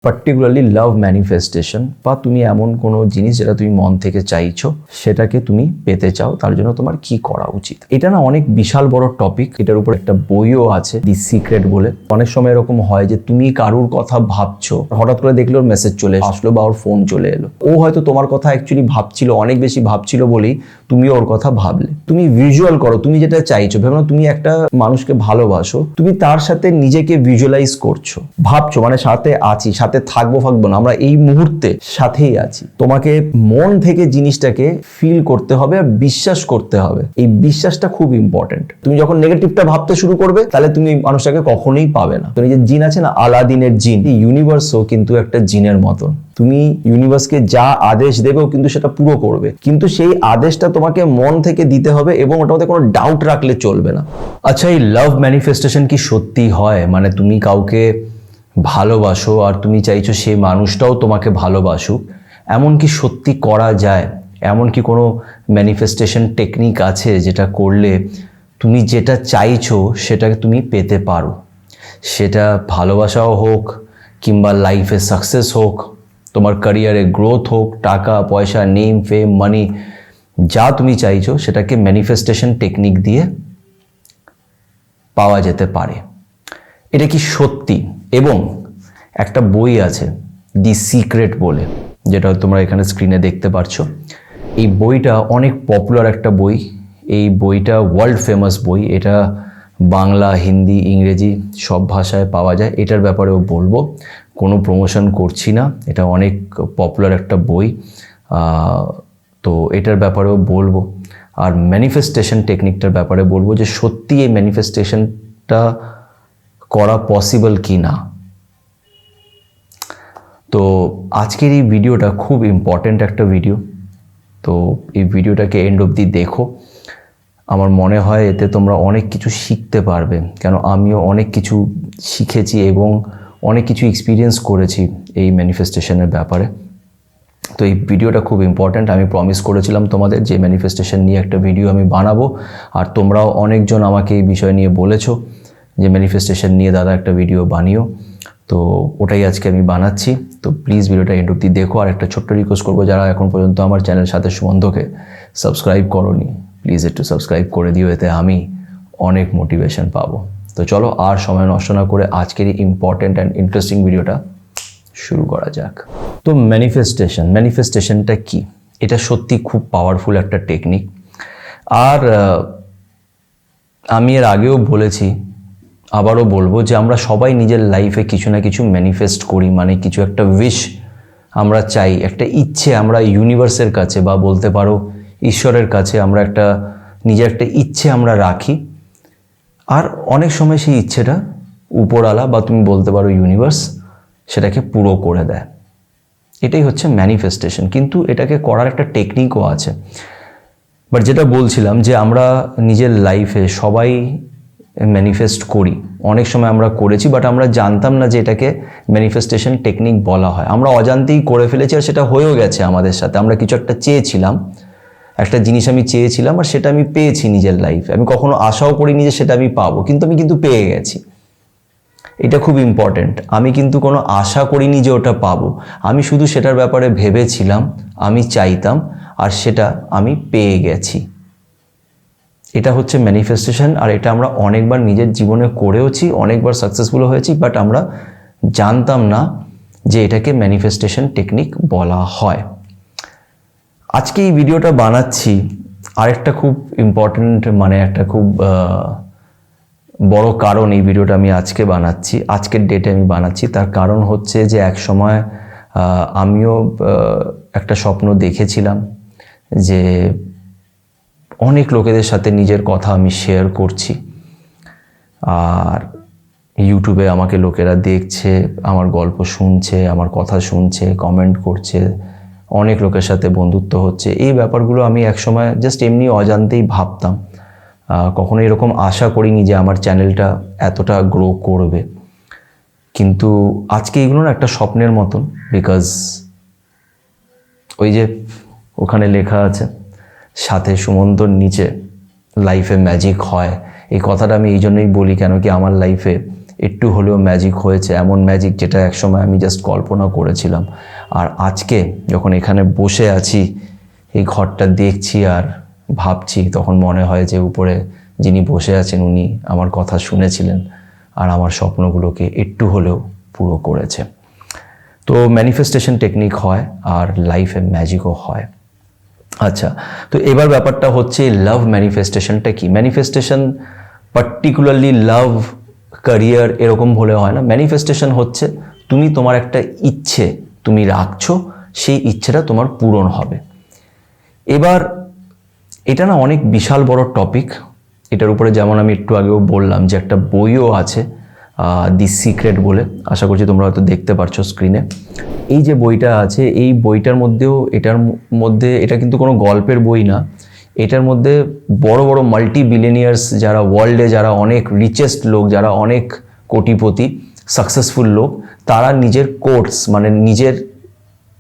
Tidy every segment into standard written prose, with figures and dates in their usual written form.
Particularly লাভ manifestation বা তুমি এমন কোনো জিনিস যেটা তুমি মন থেকে চাইছো সেটাকে তুমি পেতে চাও, তার জন্য তোমার কি করা উচিত। এটা না অনেক বিশাল বড় টপিক, এটার উপর একটা বইও আছে দি সিক্রেট বলে। অনেক সময় এরকম হয় যে তুমি কারুর কথা ভাবছো, হঠাৎ করে দেখলে ওর মেসেজ চলে আসলো বা ওর ফোন চলে এলো, ও হয়তো তোমার কথা অ্যাকচুয়ালি ভাবছিল, অনেক বেশি ভাবছিল বলেই তুমি ওর কথা ভাবলে। তুমি ভিজুয়াল করো তুমি যেটা চাইছো, ভেবে তুমি একটা মানুষকে ভালোবাসো, তুমি তার সাথে নিজেকে ভিজুয়ালাইজ করছো, ভাবছো মানে সাথে আছি, সাথে থাকবো না, আমরা এই মুহূর্তে সাথেই আছি। তোমাকে মন থেকে জিনিসটাকে ফিল করতে হবে আর বিশ্বাস করতে হবে। এই বিশ্বাসটা খুব ইম্পর্টেন্ট। তুমি যখন নেগেটিভটা ভাবতে শুরু করবে তাহলে তুমি মানুষটাকে কখনোই পাবে না। তুমি যে জিন আছে না, আলাদিনের জিন, ইউনিভার্সও কিন্তু একটা জিনের মতন। তুমি ইউনিভার্সকে যা আদেশ দেবেও কিন্তু সেটা পুরো করবে, কিন্তু সেই আদেশটা তোমাকে মন থেকে দিতে হবে এবং ওটার মধ্যে কোনো ডাউট রাখলে চলবে না। আচ্ছা, এই লাভ ম্যানিফেস্টেশন কি সত্যি হয়? মানে তুমি কাউকে ভালোবাসো আর তুমি চাইছো সেই মানুষটাও তোমাকে ভালোবাসুক, এমন কি সত্যি করা যায়? এমন কি কোনো ম্যানিফেস্টেশন টেকনিক আছে যেটা করলে তুমি যেটা চাইছো সেটাকে তুমি পেতে পারো? সেটা ভালোবাসাও হোক, কিংবা লাইফে সাকসেস হোক, তোমার ক্যারিয়ারে গ্রোথ হোক, টাকা পয়সা, নেম ফেম মানি, যা তুমি চাইছো সেটাকে ম্যানিফেস্টেশন টেকনিক দিয়ে পাওয়া যেতে পারে। এটা কি সত্যি? এবং একটা বই আছে দি সিক্রেট বলে, যেটা তোমরা এখানে স্ক্রিনে দেখতে পারছো। এই বইটা অনেক পপুলার একটা বই, এই বইটা ওয়ার্ল্ড ফেমাস বই। এটা বাংলা, হিন্দি, ইংরেজি সব ভাষায় পাওয়া যায়। এটার ব্যাপারেও বলবো, কোনো প্রমোশন করছি না, এটা অনেক পপুলার একটা বই, তো এটার ব্যাপারেও বলবো। আর ম্যানিফেস্টেশন টেকনিকটার ব্যাপারে বলবো যে সত্যি এই ম্যানিফেস্টেশনটা করা পসিবল কি না। তো আজকের এই ভিডিওটা খুব ইম্পর্ট্যান্ট একটা ভিডিও, তো এই ভিডিওটাকে এন্ড অবধি দেখো। আমার মনে হয় এতে তোমরা অনেক কিছু শিখতে পারবে, কেন আমিও অনেক কিছু শিখেছি এবং অনেক কিছু এক্সপিরিয়েন্স করেছি এই ম্যানিফেস্টেশনের ব্যাপারে। তো এই ভিডিওটা খুব ইম্পর্ট্যান্ট। আমি প্রমিস করেছিলাম তোমাদের যে ম্যানিফেস্টেশন নিয়ে একটা ভিডিও আমি বানাবো, আর তোমরাও অনেকজন আমাকে এই বিষয় নিয়ে বলেছো যে ম্যানিফেস্টেশন নিয়ে দাদা একটা ভিডিও বানিও, তো ওটাই আজকে আমি বানাচ্ছি। তো প্লিজ ভিডিওটা এন্ড অবধি দেখো। আর একটা ছোট্ট রিকোয়েস্ট করবো, যারা এখন পর্যন্ত আমার চ্যানেল সাথে সুমন্ধকে সাবস্ক্রাইব করোনি, প্লিজ একটু সাবস্ক্রাইব করে দিও, এতে আমি অনেক মোটিভেশন পাবো। তো চলো আর সময় নষ্ট না করে আজকের এই ইম্পর্ট্যান্ট অ্যান্ড ইন্টারেস্টিং ভিডিওটা শুরু করা যাক। তো ম্যানিফেস্টেশনটা কি? এটা সত্যি খুব পাওয়ারফুল একটা টেকনিক। আর আমি এর আগেও বলেছি, আবারও বলবো যে আমরা সবাই নিজের লাইফে কিছু না কিছু ম্যানিফেস্ট করি, মানে কিছু একটা উইশ আমরা চাই, একটা ইচ্ছে আমরা ইউনিভার্সের কাছে বা বলতে পারো ঈশ্বরের কাছে আমরা একটা নিজের একটা ইচ্ছে আমরা রাখি। আর অনেক সময় সেই ইচ্ছেটা উপরওয়ালা বা তুমি বলতে পারো ইউনিভার্স সেটাকে পুরো করে দেয়। এটাই হচ্ছে ম্যানিফেস্টেশন। কিন্তু এটাকে করার একটা টেকনিকও আছে। বাট যেটা বলছিলাম যে আমরা নিজের লাইফে সবাই ম্যানিফেস্ট করি, অনেক সময় আমরা করেছি, বাট আমরা জানতাম না যে এটাকে ম্যানিফেস্টেশন টেকনিক বলা হয়। আমরা অজান্তেই করে ফেলেছি আর সেটা হয়েও গেছে আমাদের সাথে। আমরা কিছু একটা চেয়েছিলাম, একটা জিনিস আমি চেয়েছিলাম আর সেটা আমি পেয়েছি নিজের লাইফে। আমি কখনো আশাও করিনি যে সেটা আমি পাবো, কিন্তু আমি পেয়ে গেছি। এটা খুব ইম্পর্টেন্ট। আমি কিন্তু কোনো আশা করিনি যে ওটা পাবো, আমি শুধু সেটার ব্যাপারে ভেবেছিলাম, আমি চাইতাম আর সেটা আমি পেয়ে গেছি। এটা হচ্ছে ম্যানিফেস্টেশন। আর এটা আমরা অনেকবার নিজের জীবনে করেওছি, অনেকবার সাকসেসফুল হয়েছি, বাট আমরা জানতাম না যে এটাকে ম্যানিফেস্টেশন টেকনিক বলা হয়। আজকে এই ভিডিওটা বানাচ্ছি আরেকটা খুব ইম্পর্টেন্ট, মানে একটা খুব বড় কারণ এই ভিডিওটা আমি আজকে বানাচ্ছি, আজকের ডেটে আমি বানাচ্ছি। তার কারণ হচ্ছে যে এক সময় আমিও একটা স্বপ্ন দেখেছিলাম যে অনেক লোকেদের সাথে নিজের কথা আমি শেয়ার করছি, আর ইউটিউবে আমাকে লোকেরা দেখছে, আমার গল্প শুনছে, আমার কথা শুনছে, কমেন্ট করছে, অনেক লোকের সাথে বন্ধুত্ব হচ্ছে। এই ব্যাপারগুলো আমি একসময় জাস্ট এমনি অজান্তেই ভাবতাম, কখনো এরকম আশা করিনি যে আমার চ্যানেলটা এতটা গ্রো করবে। কিন্তু আজকে এগুলো না একটা স্বপ্নের মতন, বিকজ ওই যে ওখানে লেখা আছে সাথে সুমন্তর নিচে লাইফে ম্যাজিক হয়। এই কথাটা আমি এই জন্যই বলি, কেন কি আমার লাইফে একটু হলেও ম্যাজিক হয়েছে, এমন ম্যাজিক যেটা একসময় আমি জাস্ট কল্পনা করেছিলাম। আর আজকে যখন এখানে বসে আছি, এই ঘরটা দেখছি আর ভাবছি, তখন মনে হয় যে উপরে যিনি বসে আছেন উনি আমার কথা শুনেছিলেন আর আমার স্বপ্নগুলোকে একটু হলেও পুরো করেছে। তো ম্যানিফেস্টেশন টেকনিক হয় আর লাইফে ম্যাজিকও হয়। আচ্ছা, তো এবার ব্যাপারটা হচ্ছে লাভ ম্যানিফেস্টেশনটা কি। ম্যানিফেস্টেশন পার্টিকুলারলি লাভ, ক্যারিয়ার এরকম হলে হয় না। ম্যানিফেস্টেশন হচ্ছে তুমি তোমার একটা ইচ্ছে তুমি রাখছো, সেই ইচ্ছেটা তোমার পূরণ হবে। এবার এটা না অনেক বিশাল বড় টপিক। এটার উপরে যেমন আমি একটু আগেও বললাম যে একটা বইও আছে দি সিক্রেট বলে, আশা করছি তোমরা হয়তো দেখতে পারছো স্ক্রিনে। এই যে বইটা আছে, এই বইটার মধ্যেও এটা কিন্তু কোনো গল্পের বই না। এটার মধ্যে বড় বড় মাল্টি বিলিয়নিয়ার্স যারা ওয়ার্ল্ডে, যারা অনেক রিচেস্ট লোক, যারা অনেক কোটিপতি সাকসেসফুল লোক, তারা নিজের কোটস মানে নিজের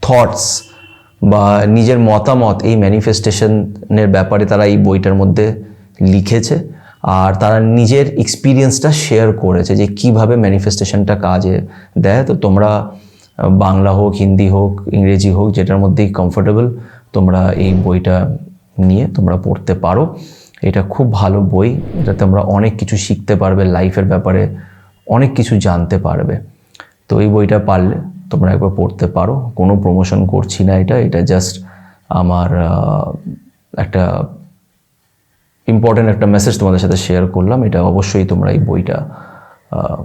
থটস বা নিজের মতামত এই ম্যানিফেস্টেশনের ব্যাপারে তারা এই বইটার মধ্যে লিখেছে। আর তারা নিজের এক্সপিরিয়েন্সটা শেয়ার করেছে যে কিভাবে ম্যানিফেস্টেশনটা কাজে দেয়। তো তোমরা বাংলা হোক, হিন্দি হোক, ইংরেজি হোক, যেটার মধ্যেই কমফোর্টেবল, তোমরা এই বইটা নিয়ে তোমরা পড়তে পারো। এটা খুব ভালো বই, এটা তোমরা অনেক কিছু শিখতে পারবে, লাইফের ব্যাপারে অনেক কিছু জানতে পারবে। তো এই বইটা পারলে তোমরা একবার পড়তে পারো। কোনো প্রমোশন করছি না, এটা জাস্ট আমার একটা ইম্পর্টেন্ট একটা মেসেজ তোমাদের সাথে শেয়ার করলাম। এটা অবশ্যই তোমরা এই বইটা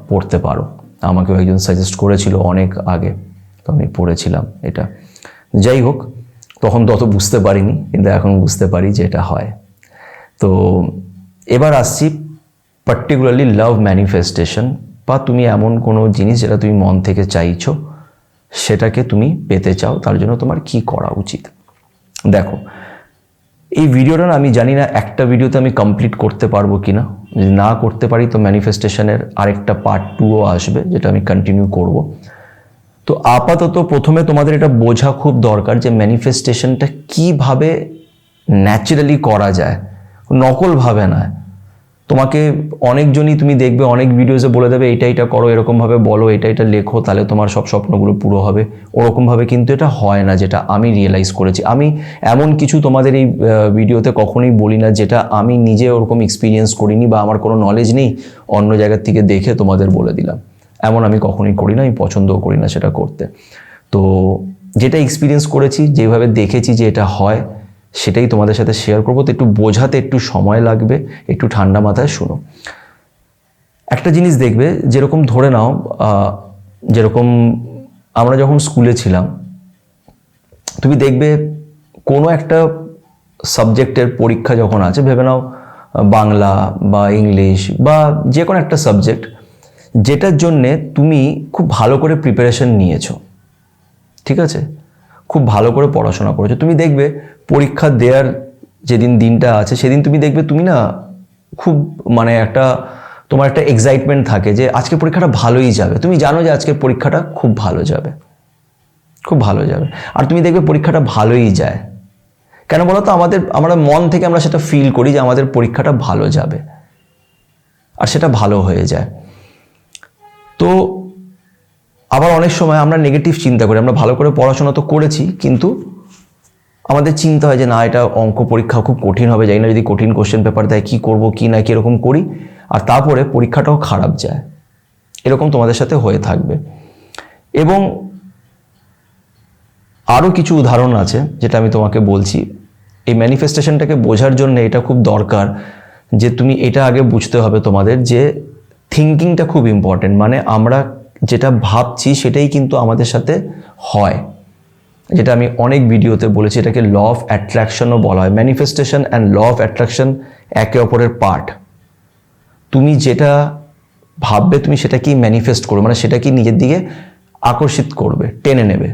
পড়তে পারো। আমাকেও একজন সাজেস্ট করেছিল অনেক আগে, তো আমি পড়েছিলাম এটা। যাই হোক, তখন তো অত বুঝতে পারিনি, কিন্তু এখন বুঝতে পারি যে এটা হয়। তো এবার আসছি পার্টিকুলারলি লাভ ম্যানিফেস্টেশন, বা তুমি এমন কোনো জিনিস যেটা তুমি মন থেকে চাইছো, সেটাকে তুমি পেতে চাও, তার জন্য তোমার কি করা উচিত। দেখো, এই ভিডিওটা আমি জানি না একটা ভিডিওতে আমি কমপ্লিট করতে পারবো কি না। যদি না করতে পারি তো ম্যানিফেস্টেশনের আরেকটা পার্ট 2ও আসবে, যেটা আমি কন্টিনিউ করব। তো আপাতত প্রথমে তোমাদের এটা বোঝা খুব দরকার যে ম্যানিফেস্টেশনটা কিভাবে ন্যাচারালি করা যায়, নকলভাবে না। তোমাকে অনেকজনই তুমি দেখবে অনেক ভিডিওসে বলে দেবে এটা করো, এরকমভাবে বলো, এটা লেখো, তাহলে তোমার সব স্বপ্নগুলো পুরো হবে। ওরকমভাবে কিন্তু এটা হয় না, যেটা আমি রিয়েলাইজ করেছি। আমি এমন কিছু তোমাদের এই ভিডিওতে কখনোই বলি না যেটা আমি নিজে ওরকম এক্সপিরিয়েন্স করিনি বা আমার কোনো নলেজ নেই, অন্য জায়গার থেকে দেখে তোমাদের বলে দিলাম। এমন আমি কখনোই করি না, আমি পছন্দও করি না সেটা করতে। তো যেটা এক্সপিরিয়েন্স করেছি, যেভাবে দেখেছি যে এটা হয়, সেটাই তোমাদের সাথে শেয়ার করবো। তো একটু বোঝাতে একটু সময় লাগবে, একটু ঠান্ডা মাথায় শোনো। একটা জিনিস দেখবে, যেরকম ধরে নাও, যেরকম আমরা যখন স্কুলে ছিলাম, তুমি দেখবে কোনো একটা সাবজেক্টের পরীক্ষা যখন আছে, ভেবে নাও বাংলা বা ইংলিশ বা যে কোনো একটা সাবজেক্ট, যেটার জন্যে তুমি খুব ভালো করে প্রিপারেশন নিয়েছো, ঠিক আছে, খুব ভালো করে পড়াশোনা করেছো, তুমি দেখবে পরীক্ষা দেওয়ার যেদিন দিনটা আছে সেদিন তুমি দেখবে তুমি না খুব মানে তোমার একটা এক্সাইটমেন্ট থাকে যে আজকে পরীক্ষাটা ভালোই যাবে। তুমি জানো যে আজকের পরীক্ষাটা খুব ভালো যাবে, খুব ভালো যাবে। আর তুমি দেখবে পরীক্ষাটা ভালোই যায়। কেন বলো তো? আমরা মন থেকে আমরা সেটা ফিল করি যে আমাদের পরীক্ষাটা ভালো যাবে, আর সেটা ভালো হয়ে যায়। তো আবার অনেক সময় আমরা নেগেটিভ চিন্তা করি, আমরা ভালো করে পড়াশোনা তো করেছি, কিন্তু আমাদের চিন্তা হয় যে না, এটা অঙ্ক পরীক্ষা খুব কঠিন হবে, জানি না যদি কঠিন কোশ্চেন পেপার দেয় কী করবো কি না, কীরকম করি, আর তারপরে পরীক্ষাটাও খারাপ যায়। এরকম তোমাদের সাথে হয়ে থাকবে। এবং আরও কিছু উদাহরণ আছে যেটা আমি তোমাকে বলছি। এই ম্যানিফেস্টেশনটাকে বোঝার জন্য এটা খুব দরকার যে তুমি এটা আগে বুঝতে হবে তোমাদের যে থিঙ্কিংটা খুব ইম্পর্টেন্ট। মানে আমরা যেটা ভাবছি সেটাই কিন্তু আমাদের সাথে হয়, যেটা আমি অনেক ভিডিওতে বলেছি। এটাকে ল অফ অ্যাট্রাকশনও বলা হয়। Manifestation and law of attraction একে অপরের পার্ট। তুমি যেটা ভাববে তুমি সেটাকেই ম্যানিফেস্ট করবে, মানে সেটাকেই নিজের দিকে আকর্ষিত করবে, টেনে নেবে।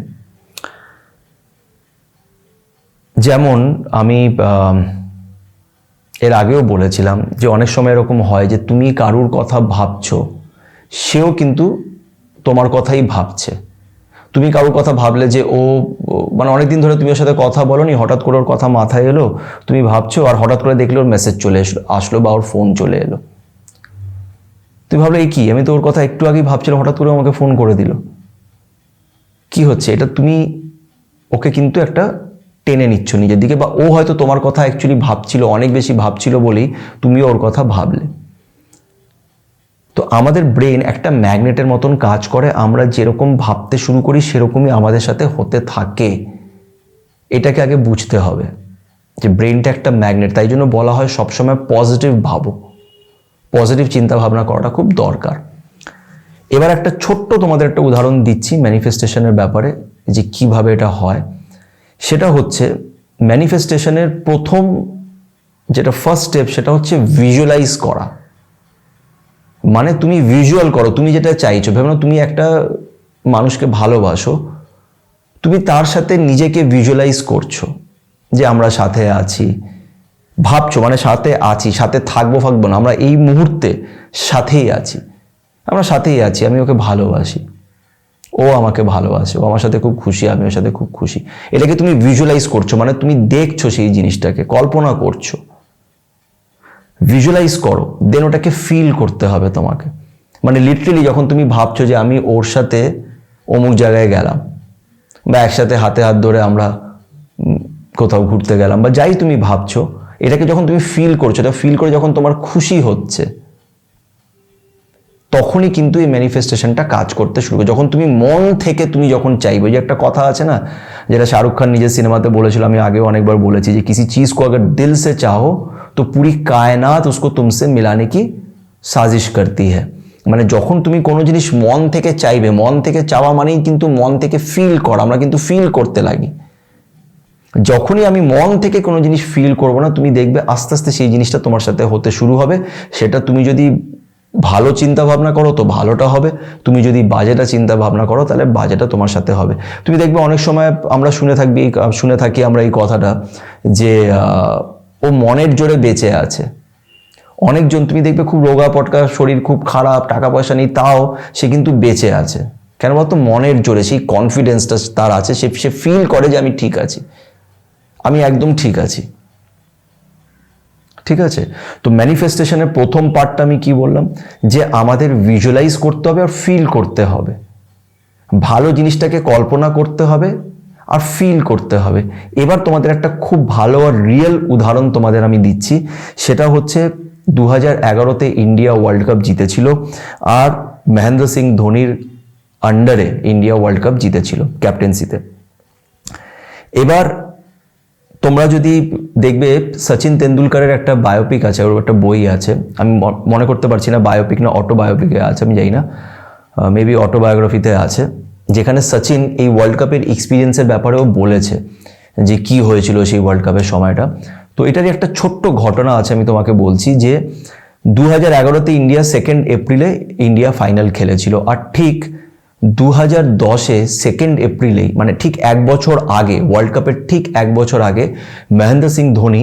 যেমন আমি এর আগেও বলেছিলাম যে অনেক সময় এরকম হয় যে তুমি কারুর কথা ভাবছো, সেও কিন্তু তোমার কথাই ভাবছে। তুমি কারোর কথা ভাবলে যে ও মানে অনেকদিন ধরে তুমি ওর সাথে কথা বলোনি, হঠাৎ করে ওর কথা মাথায় এলো, তুমি ভাবছো, আর হঠাৎ করে দেখলে ওর মেসেজ চলে আসলো বা ওর ফোন চলে এলো। তুই ভাবলে এই কি, আমি তো ওর কথা একটু আগেই ভাবছিলাম, হঠাৎ করে আমাকে ফোন করে দিল, কি হচ্ছে এটা? তুমি ওকে কিন্তু একটা টেনে নিচ্ছ নিজের দিকে, বা ও হয়তো তোমার কথা অ্যাকচুয়ালি ভাবছিল, অনেক বেশি ভাবছিল বলেই তুমিও ওর কথা ভাবলে। তো আমাদের ব্রেন একটা ম্যাগনেটের মতন কাজ করে, আমরা যেরকম ভাবতে শুরু করি সেরকমই আমাদের সাথে হতে থাকে। এটাকে আগে বুঝতে হবে যে ব্রেনটা একটা ম্যাগনেট, তাই জন্য বলা হয় সবসময় পজিটিভ ভাবো, পজিটিভ চিন্তা ভাবনা করাটা খুব দরকার। এবার একটা ছোট্ট তোমাদের একটা উদাহরণ দিচ্ছি ম্যানিফেস্টেশনের ব্যাপারে, যে কিভাবে এটা হয়। সেটা হচ্ছে ম্যানিফেস্টেশনের প্রথম যেটা ফার্স্ট স্টেপ, সেটা হচ্ছে ভিজুয়ালাইজ করা। মানে তুমি ভিজুয়াল করো, তুমি যেটা চাইছো। ভেবে নাও তুমি একটা মানুষকে ভালোবাসো, তুমি তার সাথে নিজেকে ভিজুয়ালাইজ করছো যে আমরা সাথে আছি, ভাবছো মানে সাথে আছি, সাথে থাকবো ফাকবো না, আমরা এই মুহূর্তে সাথেই আছি, আমরা সাথেই আছি, আমি ওকে ভালোবাসি, ও আমাকে ভালোবাসে, ও আমার সাথে খুব খুশি, আমি ওর সাথে খুব খুশি। এটাকে তুমি ভিজুয়ালাইজ করছো, মানে তুমি দেখছো সেই জিনিসটাকে, কল্পনা করছো। ভিজুয়ালাইজ করো, দেন ওটাকে ফিল করতে হবে তোমাকে। মানে লিটারেলি যখন তুমি ভাবছো যে আমি ওর সাথে অমুক জায়গায় গেলাম, বা একসাথে হাতে হাত ধরে আমরা কোথাও ঘুরতে গেলাম, বা যাই তুমি ভাবছো, এটাকে যখন তুমি ফিল করছো, এটা ফিল করে যখন তোমার খুশি হচ্ছে, তখনই কিন্তু এই ম্যানিফেস্টেশনটা কাজ করতে শুরু করে। যখন তুমি মন থেকে তুমি যখন চাইবে, যে একটা কথা আছে না, যেটা শাহরুখ খান নিজের সিনেমাতে বলেছিল, আমি আগেও অনেকবার বলেছি, যে কিসি চিজ কো अगर दिल से चाहो तो पूरी कायनात उसको तुमसे मिलाने की साजिश करती है। মানে যখন তুমি কোনো জিনিস মন থেকে চাইবে, মন থেকে চাওয়া মানেই কিন্তু মন থেকে ফিল করা, আমরা কিন্তু ফিল করতে লাগি। যখনই আমি মন থেকে কোনো জিনিস ফিল করবো না, তুমি দেখবে আস্তে আস্তে সেই জিনিসটা তোমার সাথে হতে শুরু হবে। সেটা তুমি যদি ভালো চিন্তা ভাবনা করো তো ভালোটা হবে, তুমি যদি বাজেটা চিন্তা ভাবনা করো তাহলে বাজেটা তোমার সাথে হবে। তুমি দেখবে অনেক সময় আমরা শুনে থাকি আমরা এই কথাটা, যে ও মনের জোরে বেঁচে আছে। অনেকজন তুমি দেখবে খুব রোগা পটকা শরীর, খুব খারাপ, টাকা পয়সা নেই, তাও সে কিন্তু বেঁচে আছে। কেন বলতো? মনের জোরে সেই কনফিডেন্সটা তার আছে, সে ফিল করে যে আমি ঠিক আছি, আমি একদম ঠিক আছি। ঠিক আছে? তো ম্যানিফেস্টেশনের প্রথম পার্টটা আমি কি বললাম, যে আমাদের ভিজুয়ালাইজ করতে হবে আর ফিল করতে হবে, ভালো জিনিসটাকে কল্পনা করতে হবে আর ফিল করতে হবে। এবার তোমাদের একটা খুব ভালো আর রিয়েল উদাহরণ তোমাদের আমি দিচ্ছি। সেটা হচ্ছে 2011-তে ইন্ডিয়া ওয়ার্ল্ড কাপ জিতেছিল, আর মহেন্দ্র সিং ধোনির আন্ডারে ইন্ডিয়া ওয়ার্ল্ড কাপ জিতেছিল ক্যাপ্টেন্সিতে। এবার তোমরা যদি দেখবে সচিন তেন্ডুলকারের একটা বায়োপিক আছে, ওর একটা বই আছে, আমি মনে করতে পারছি না বায়োপিক না অটোবায়োপিকে আছে, আমি জানি না, মেবি অটোবায়োগ্রাফিতে আছে, যেখানে সচিন এই ওয়ার্ল্ড কাপের এক্সপিরিয়েন্সের ব্যাপারেও বলেছে যে কি হয়েছিল সেই ওয়ার্ল্ড কাপের সময়টা। তো এটারই একটা ছোট্ট ঘটনা আছে, আমি তোমাকে বলছি, যে 2011-তে ইন্ডিয়া 2 এপ্রিলে ইন্ডিয়া ফাইনাল খেলেছিল, আর ঠিক 2010-এ 2 এপ্রিলেই, মানে ঠিক 1 বছর আগে, ওয়ার্ল্ড কাপের ঠিক 1 বছর আগে, মহেন্দ্র সিং ধোনি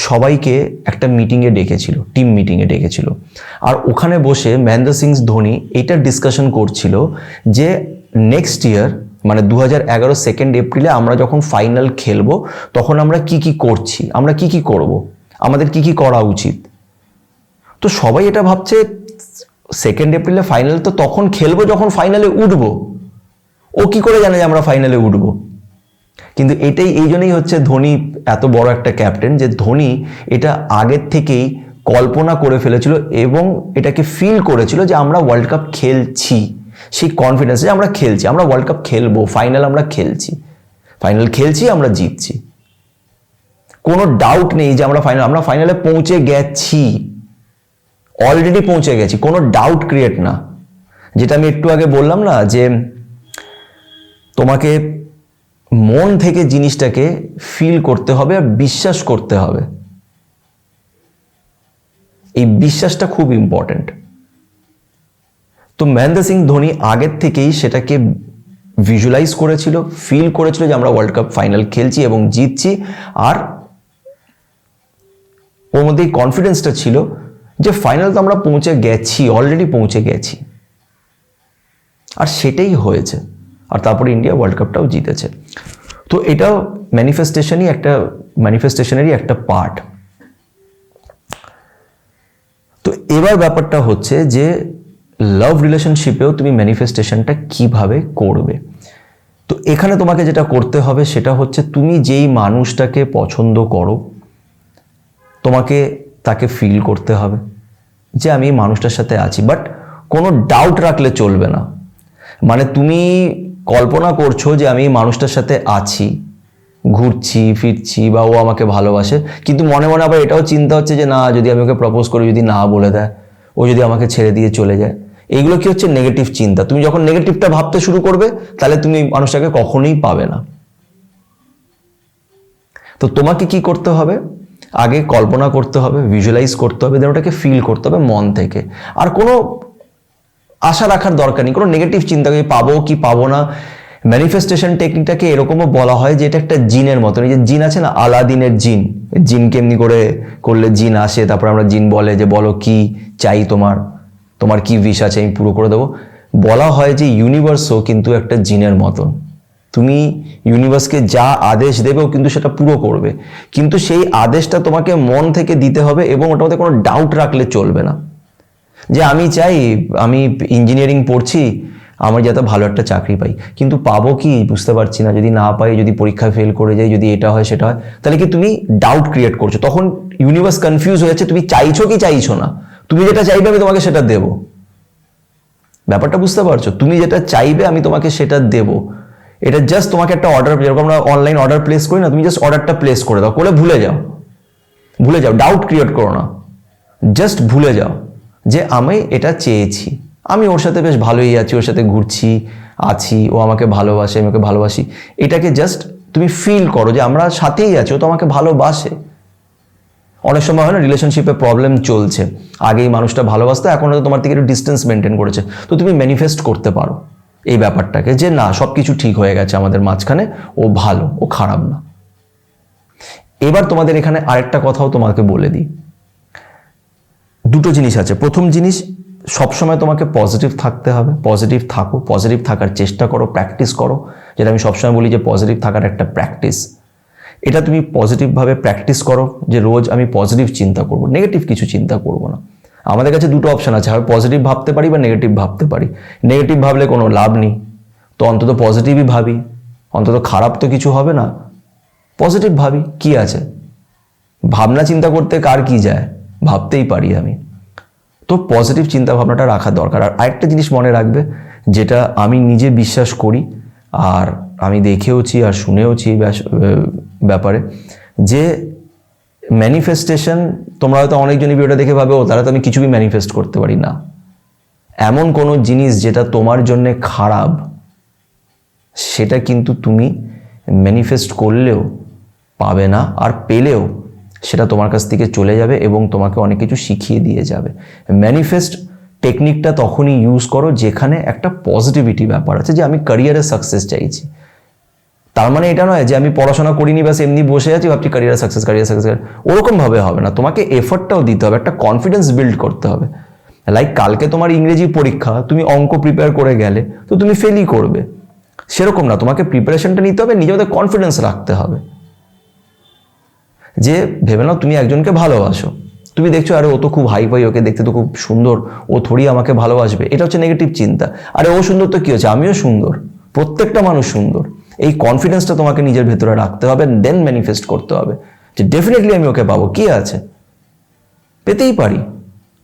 সবাইকে একটা মিটিংয়ে ডেকেছিল, টিম মিটিংয়ে ডেকেছিল। আর ওখানে বসে মহেন্দ্র সিং ধোনি এটা ডিসকাশন করছিল যে নেক্সট ইয়ার, মানে 2011 2 এপ্রিলে আমরা যখন ফাইনাল খেলবো, তখন আমরা কি কি করছি, আমরা কি কি করব, আমাদের কি কি করা উচিত। তো সবাই এটা ভাবছে 2 এপ্রিলে ফাইনাল, তো তখন খেলবো যখন ফাইনালে উঠবো, ও কি করে জানে যে আমরা ফাইনালে উঠবো। কিন্তু এটাই, এই জন্যই হচ্ছে ধোনি এত বড় একটা ক্যাপ্টেন, যে ধোনি এটা আগের থেকেই কল্পনা করে ফেলেছিল এবং এটাকে ফিল করেছিল যে আমরা ওয়ার্ল্ড কাপ খেলছি, সেই কনফিডেন্স যে আমরা খেলছি, আমরা ওয়ার্ল্ড কাপ খেলবো, ফাইনাল আমরা খেলছি, ফাইনাল খেলছি, আমরা জিতছি, কোনো ডাউট নেই যে আমরা ফাইনালে পৌঁছে গেছি, অলরেডি পৌঁছে গেছি, কোনো ডাউট ক্রিয়েট না। যেটা আমি একটু আগে বললাম না, যে তোমাকে মন থেকে জিনিসটাকে ফিল করতে হবে আর বিশ্বাস করতে হবে। এই বিশ্বাসটা খুব ইম্পর্টেন্ট। তো মহেন্দ্র সিং ধোনি আগের থেকেই সেটাকে ভিজুয়ালাইজ করেছিল, ফিল করেছিল যে আমরা ওয়ার্ল্ড কাপ ফাইনাল খেলছি এবং জিতছি, আর ওর মধ্যে এই কনফিডেন্সটা ছিল যে ফাইনাল তো আমরা পৌঁছে গেছি, অলরেডি পৌঁছে গেছি, আর সেটাই হয়েছে। আর তারপরে ইন্ডিয়া ওয়ার্ল্ড কাপটাও জিতেছে। তো এটাও ম্যানিফেস্টেশনেরই একটা পার্ট। তো এবার ব্যাপারটা হচ্ছে যে লাভ রিলেশনশিপেও তুমি ম্যানিফেস্টেশনটা কিভাবে করবে। তো এখানে তোমাকে যেটা করতে হবে সেটা হচ্ছে তুমি যেই মানুষটাকে পছন্দ করো তোমাকে তাকে ফিল করতে হবে যে আমি এই মানুষটার সাথে আছি, বাট কোনো ডাউট রাখলে চলবে না। মানে তুমি কল্পনা করছো যে আমি এই মানুষটার সাথে আছি, ঘুরছি ফিরছি বা ও আমাকে ভালোবাসে, কিন্তু মনে মনে আবার এটাও চিন্তা হচ্ছে যে না, যদি আমি ওকে প্রপোজ করি যদি না বলে দেয়, ও যদি আমাকে ছেড়ে দিয়ে চলে যায়, এইগুলো কি হচ্ছে নেগেটিভ চিন্তা। তুমি যখন নেগেটিভটা ভাবতে শুরু করবে তাহলে তুমি এই মানুষটাকে কখনোই পাবে না। তো তোমাকে কি করতে হবে, আগে কল্পনা করতে হবে, ভিজুয়ালাইজ করতে হবে, দেন ওটাকে ফিল করতে হবে মন থেকে। আর কোনো আশা রাখার দরকার নেই, কোনো নেগেটিভ চিন্তা করি পাবো কি পাবো না। ম্যানিফেস্টেশন টেকনিকটাকে এরকমও বলা হয় যে এটা একটা জিনের মতন। এই যে জিন আছে না, আলাদিনের জিন, জিনকে এমনি করে করলে জিন আসে, তারপর আমরা জিন বলে যে বলো কি চাই তোমার, তোমার কি উইশ আছে আমি পুরো করে দেবো। বলা হয় যে ইউনিভার্সও কিন্তু একটা জিনের মতন। তুমি ইউনিভার্সকে যা আদেশ দেবেও কিন্তু সেটা পুরো করবে, কিন্তু সেই আদেশটা তোমাকে মন থেকে দিতে হবে এবং ওটার মধ্যে কোনো ডাউট রাখলে চলবে না। যে আমি চাই আমি ইঞ্জিনিয়ারিং পড়ছি, আমার যাতে ভালো একটা চাকরি পাই, কিন্তু পাবো কি বুঝতে পারছি না, যদি না পাই, যদি পরীক্ষায় ফেল করে যাই, যদি এটা হয় সেটা হয়, তাহলে কি তুমি ডাউট ক্রিয়েট করছো। তখন ইউনিভার্স কনফিউজ হয়ে যাচ্ছে তুমি চাইছো কি চাইছো না। তুমি যেটা চাইবে আমি তোমাকে সেটা দেবো। ব্যাপারটা বুঝতে পারছো? তুমি যেটা চাইবে আমি তোমাকে সেটা দেবো। এটা জাস্ট তোমাকে একটা অর্ডার, যেরকম আমরা অনলাইন অর্ডার প্লেস করি না, তুমি জাস্ট অর্ডারটা প্লেস করে দাও, করে ভুলে যাও, ভুলে যাও, ডাউট ক্রিয়েট করো না, জাস্ট ভুলে যাও যে আমি এটা চেয়েছি, আমি ওর সাথে বেশ ভালোই আছি, ওর সাথে ঘুরছি আছি, ও আমাকে ভালোবাসে, আমি ওকে ভালোবাসি। এটাকে জাস্ট তুমি ফিল করো যে আমরা সাথেই আছি, ও তো আমাকে ভালোবাসে। অনেক সময় হয় না রিলেশনশিপে প্রবলেম চলছে, আগেই মানুষটা ভালোবাসতো, এখন হয়তো তোমার থেকে একটু ডিস্টেন্স মেনটেন করেছে, তো তুমি ম্যানিফেস্ট করতে পারো এই ব্যাপারটাকে যে না, সব কিছু ঠিক হয়ে গেছে আমাদের মাঝখানে, ও ভালো, ও খারাপ না। এবার তোমাদের এখানে আরেকটা কথাও তোমাকে বলে দিই, দুটো জিনিস আছে। প্রথম জিনিস, সবসময় তোমাকে পজিটিভ থাকতে হবে, পজিটিভ থাকো, পজিটিভ থাকার চেষ্টা করো, প্র্যাকটিস করো। যেটা আমি সবসময় বলি যে পজিটিভ থাকার একটা প্র্যাকটিস, এটা তুমি পজিটিভভাবে প্র্যাকটিস করো যে রোজ আমি পজিটিভ চিন্তা করব, নেগেটিভ কিছু চিন্তা করব না। আমাদের কাছে দুটো অপশন আছে, হয় পজিটিভ ভাবতে পারি বা নেগেটিভ ভাবতে পারি। নেগেটিভ ভাবলে কোনো লাভ নেই, তো অন্তত পজিটিভই ভাবি, অন্তত খারাপ তো কিছু হবে না। পজিটিভ ভাবি, কি আছে, ভাবনা চিন্তা করতে কার কি যায়, ভাবতেই পারি আমি। তো পজিটিভ চিন্তা ভাবনাটা রাখা দরকার। আর আরেকটা জিনিস মনে রাখবে, যেটা আমি নিজে বিশ্বাস করি আর আমি দেখেওছি আর শুনেওছি ব্যাপারে, যে ম্যানিফেস্টেশন, তোমরা হয়তো অনেকজনই ভিডিওটা দেখে ভাবে ও তারা তো আমি কিছুই ম্যানিফেস্ট করতে পারি না। এমন কোনো জিনিস যেটা তোমার জন্য খারাপ, সেটা কিন্তু তুমি ম্যানিফেস্ট করলেও পাবে না, আর পেলেও সেটা তোমার কাছ থেকে চলে যাবে এবং তোমাকে অনেক কিছু শিখিয়ে দিয়ে যাবে। ম্যানিফেস্ট টেকনিকটা তখনই ইউজ করো যেখানে একটা পজিটিভিটি ব্যাপার আছে, যে আমি ক্যারিয়ারে সাকসেস চাইছি। তার মানে এটা নয় যে আমি পড়াশোনা করিনি ব্যাস এমনি বসে আছি ভাবছি ক্যারিয়ার সাকসেস, ওরকম ভাবে হবে না। তোমাকে এফর্টটাও দিতে হবে, একটা কনফিডেন্স বিল্ড করতে হবে। লাইক কালকে তোমার ইংরেজি পরীক্ষা, তুমি অঙ্ক প্রিপেয়ার করে গেলে তো তুমি ফেলই করবে, সেরকম না। তোমাকে প্রিপারেশনটা নিতে হবে, নিজেদের কনফিডেন্স রাখতে হবে। যে ভেবে নাও তুমি একজনকে ভালোবাসো, তুমি দেখছো আরে ও তো খুব হাই ফাই, ওকে দেখতে তো খুব সুন্দর, ও থোড়ি আমাকে ভালোবাসবে, এটা হচ্ছে নেগেটিভ চিন্তা। আরে ও সুন্দর তো কি হচ্ছে, আমিও সুন্দর, প্রত্যেকটা মানুষ সুন্দর। এই কনফিডেন্সটা তোমাকে নিজের ভেতরে রাখতে হবে, দেন ম্যানিফেস্ট করতে হবে যে ডেফিনেটলি আমি ওকে পাবো, কি আছে, পেতেই পারি,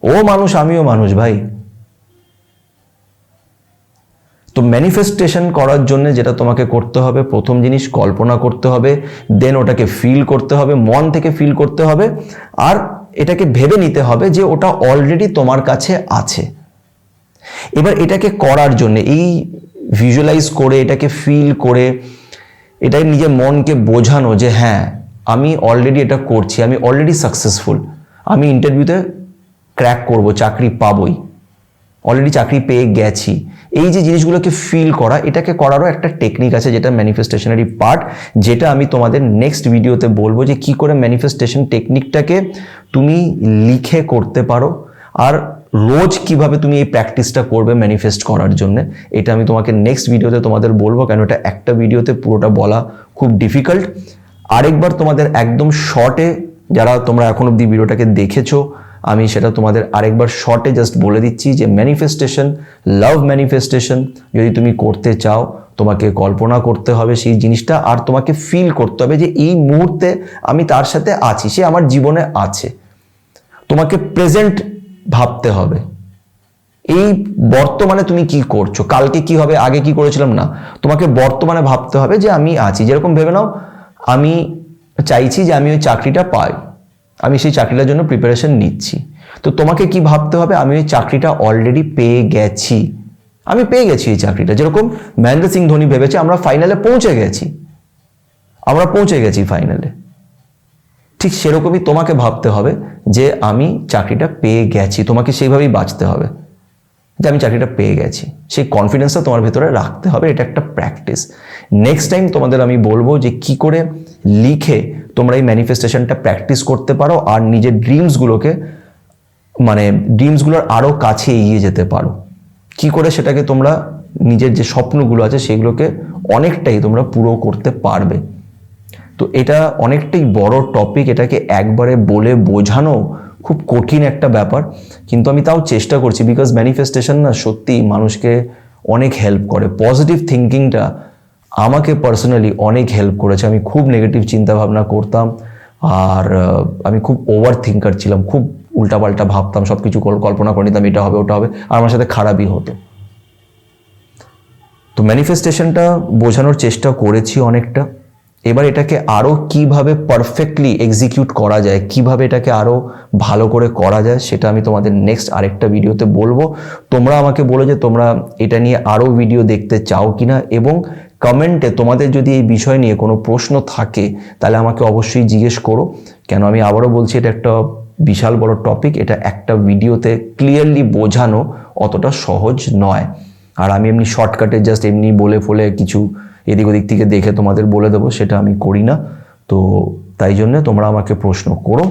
ও মানুষ আমিও মানুষ ভাই। তো ম্যানিফেস্টেশন করার জন্য যেটা তোমাকে করতে হবে, প্রথম জিনিস কল্পনা করতে হবে, দেন ওটাকে ফিল করতে হবে, মন থেকে ফিল করতে হবে, আর এটাকে ভেবে নিতে হবে যে ওটা অলরেডি তোমার কাছে আছে। এবার এটাকে করার জন্য এই ভিজুয়ালাইজ করে, এটাকে ফিল করে, এটাই নিজের মনকে বোঝানো যে হ্যাঁ আমি অলরেডি এটা করছি, আমি অলরেডি সাকসেসফুল, আমি ইন্টারভিউতে ক্র্যাক করব, চাকরি পাবই, অলরেডি চাকরি পেয়ে গেছি। এই যে জিনিসগুলোকে ফিল করা, এটাকে করারও একটা টেকনিক আছে যেটা ম্যানিফেস্টেশনারি পার্ট, যেটা আমি তোমাদের নেক্সট ভিডিওতে বলবো যে কি করে ম্যানিফেস্টেশন টেকনিকটাকে তুমি লিখে করতে পারো, আর রোজ কিভাবে তুমি এই প্র্যাকটিসটা করবে ম্যানিফেস্ট করার জন্য। এটা আমি তোমাকে নেক্সট ভিডিওতে তোমাদের বলবো, কেন এটা একটা ভিডিওতে পুরোটা বলা খুব ডিফিকাল্ট। আরেকবার তোমাদের একদম শর্টে, যারা তোমরা এখন অব্দি ভিডিওটাকে দেখেছো আমি সেটা তোমাদের আরেকবার শর্টে জাস্ট বলে দিচ্ছি যে ম্যানিফেস্টেশন, লাভ ম্যানিফেস্টেশন যদি তুমি করতে চাও, তোমাকে কল্পনা করতে হবে সেই জিনিসটা, আর তোমাকে ফিল করতে হবে যে এই মুহূর্তে আমি তার সাথে আছি, সে আমার জীবনে আছে। তোমাকে প্রেজেন্ট ভাবতে হবে, এই বর্তমানে তুমি কি করছো, কালকে কি হবে, আগে কি করেছিলাম না, তোমাকে বর্তমানে ভাবতে হবে যে আমি আছি। যেরকম ভেবে নাও আমি চাইছি যে আমি ওই চাকরিটা পাই, আমি সেই চাকরিটার জন্য প্রিপারেশন নিচ্ছি, তো তোমাকে কি ভাবতে হবে, আমি ওই চাকরিটা অলরেডি পেয়ে গেছি, আমি পেয়ে গেছি এই চাকরিটা। যেরকম মহেন্দ্র সিং ধোনি ভেবেছে আমরা ফাইনালে পৌঁছে গেছি, আমরা পৌঁছে গেছি ফাইনালে, ঠিক সেরকমই তোমাকে ভাবতে হবে যে আমি চাকরিটা পেয়ে গেছি। তোমাকে সেইভাবেই বাঁচতে হবে যে আমি চাকরিটা পেয়ে গেছি, সেই কনফিডেন্সটা তোমার ভেতরে রাখতে হবে। এটা একটা প্র্যাকটিস। নেক্সট টাইম তোমাদের আমি বলবো যে কি করে লিখে তোমরা এই ম্যানিফেস্টেশনটা প্র্যাকটিস করতে পারো আর নিজের ড্রিমসগুলোর আরও কাছে এগিয়ে যেতে পারো। কি করে সেটাকে তোমরা নিজের যে স্বপ্নগুলো আছে সেগুলোকে অনেকটাই তোমরা পুরো করতে পারবে। তো এটা অনেকটাই বড় টপিক, এটাকে একবারে বলে বোঝানো খুব কঠিন একটা ব্যাপার, কিন্তু আমি তাও চেষ্টা করছি, বিকজ ম্যানিফেস্টেশন না সত্যি মানুষকে অনেক হেল্প করে। পজিটিভ থিঙ্কিংটা আমাকে পার্সোনালি অনেক হেল্প করেছে। আমি খুব নেগেটিভ চিন্তাভাবনা করতাম, আর আমি খুব ওভার থিঙ্কার ছিলাম, খুব উল্টাপাল্টা ভাবতাম, সব কিছু কল্পনা করে নিতাম এটা হবে ওটা হবে, আর আমার সাথে খারাপই হতো। তো ম্যানিফেস্টেশনটা বোঝানোর চেষ্টা করেছি অনেকটা। এবার এটাকে আরও কিভাবে পারফেক্টলি এক্সিকিউট করা যায়, কিভাবে এটাকে আরও ভালো করে করা যায়, সেটা আমি তোমাদের নেক্সট আরেকটা ভিডিওতে বলবো। তোমরা আমাকে বলো যে তোমরা এটা নিয়ে আরও ভিডিও দেখতে চাও কিনা, এবং কমেন্টে তোমাদের যদি এই বিষয় নিয়ে কোনো প্রশ্ন থাকে তাহলে আমাকে অবশ্যই জিজ্ঞেস করো। কেন আমি আবারও বলছি, এটা একটা বিশাল বড় টপিক, এটা একটা ভিডিওতে ক্লিয়ারলি বোঝানো অতটা সহজ নয়। আর আমি এমনি শর্টকাটে জাস্ট এমনি বলে ফলে কিছু এদিক ওদিক থেকে দেখে তোমাদের বলে দেবো, সেটা আমি করি না। তো তাই জন্য তোমরা আমাকে প্রশ্ন করো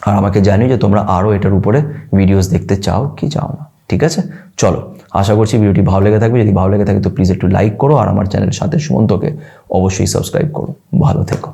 আর আমাকে জানিও যে তোমরা আরও এটার উপরে ভিডিওস দেখতে চাও কি চাও না। ঠিক আছে, চলো, আশা করছি ভিডিওটি ভালো লেগে থাকবে। যদি ভালো লেগে থাকে তো প্লিজ একটু লাইক করো, আর আমার চ্যানেলের সাথে সুমন্তকে অবশ্যই সাবস্ক্রাইব করো। ভালো থেকো।